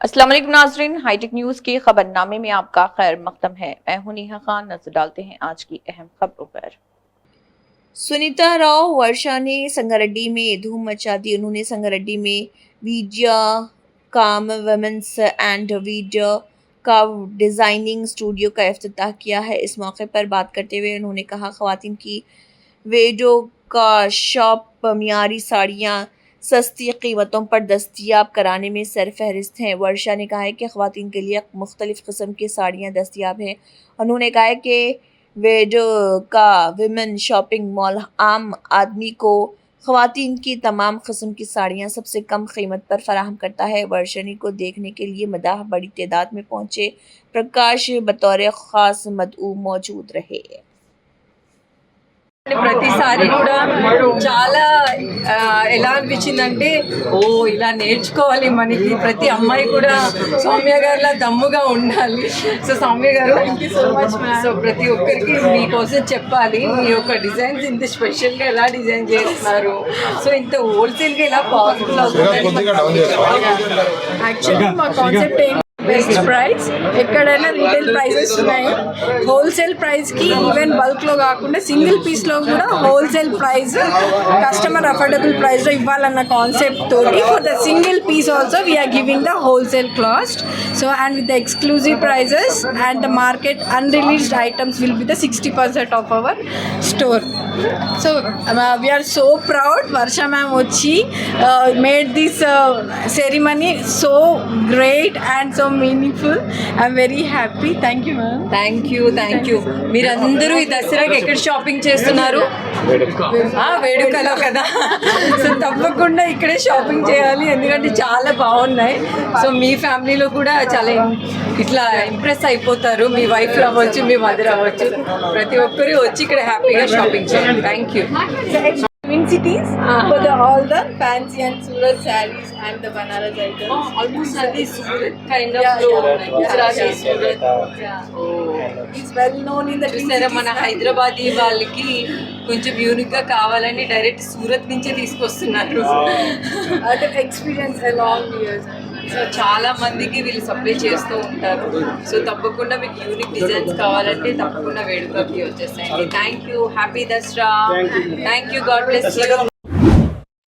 अस्सलाम वालेकुम नाज़रीन, हाईटेक न्यूज़ के खबरनामे में आपका खैर मकदम है। मैं हूं नेहा खान। नजर डालते हैं आज की अहम खबरों पर। सुनीता राव वर्षा ने संगारेड्डी में धूम मचा दी। उन्होंने संगारेड्डी में वीडियो काम वुमेन्स एंड वीडियो का डिज़ाइनिंग स्टूडियो का इफ्तिताह किया है। इस मौके पर बात करते हुए उन्होंने कहा, ख़वातीन की वेडो का शॉप मियारी साड़ियाँ सस्ती कीमतों पर दस्तियाब कराने में सरफहरिस्त हैं। वर्षा ने कहा है कि ख़वातीन के लिए मुख्तलिफ़ किस्म की साड़ियाँ दस्तियाब हैं। उन्होंने कहा है कि वेडो का विमेन शॉपिंग मॉल आम आदमी को ख़वातीन की तमाम किस्म की साड़ियाँ सबसे कम कीमत पर फराहम करता है। वर्षनी को देखने के लिए मदाह बड़ी तादाद में पहुँचे। प्रकाश बतौर ख़ास मदऊ मौजूद रहे। ప్రతిసారి కూడా చాలా ఎలా అనిపించిందంటే ఇలా నేర్చుకోవాలి, మనకి ప్రతి అమ్మాయి కూడా సౌమ్య గారిలా దమ్ముగా ఉండాలి. సో సౌమ్య గారు thank you so much. So ప్రతి ఒక్కరికి మీకోసం చెప్పాలి, మీ యొక్క డిజైన్స్ ఇంత స్పెషల్గా ఎలా డిజైన్ చేస్తున్నారు, సో ఇంత హోల్సేల్గా ఎలా పాసిబుల్ అవుతుంది. యాక్చువల్లీ మా కాన్సెప్ట్ బెస్ట్ ప్రైస్, ఎక్కడైనా రీటైల్ ప్రైసెస్ ఉన్నాయి. హోల్సేల్ ప్రైస్కి ఈవెన్ బల్క్లో కాకుండా సింగిల్ పీస్లో కూడా హోల్సేల్ ప్రైస్ కస్టమర్ అఫోర్డబుల్ ప్రైస్లో ఇవ్వాలన్న కాన్సెప్ట్ తోటి for the single piece also we are giving the wholesale cost. So and with the exclusive prizes and the market unreleased items will be the 60% off our store. So we are so proud. Varsha ma'am వచ్చి made this ceremony so great and so meaningful. I'm very happy. Thank you ma'am. Thank you. మీరందరూ ఈ దసరాకి ఎక్కడ shopping చేస్తున్నారు? వేడుకలో కదా. So తప్పకుండా ఇక్కడే షాపింగ్ చేయాలి, ఎందుకంటే చాలా బాగున్నాయి. సో మీ ఫ్యామిలీలో కూడా చాలా ఇట్లా ఇంప్రెస్ అయిపోతారు. మీ వైఫ్ అవ్వచ్చు, మీ మదర్ అవ్వచ్చు, ప్రతి ఒక్కరు వచ్చి ఇక్కడ హ్యాపీగా షాపింగ్ చేయండి. Thank you. Twin cities for all the fancy and Surat sarees and the Banaras items. Almost అది Surat kind of Gujarati Surat. It's well known in the Twin చూసారా, cities. మన హైదరాబాదీ వాళ్ళకి కొంచెం యూనిక్ గా కావాలని డైరెక్ట్ సూరత్ నుంచే తీసుకొస్తున్నారు. Experience along the years. So చాలా మందికి వీళ్ళు సప్లై చేస్తూ ఉంటారు. సో తప్పకుండా మీకు యూనిక్ డిజైన్స్ కావాలంటే తప్పకుండా వేడుకకి వచ్చేసాయండి. Thank you. Happy Dasara. Thank you. God bless you.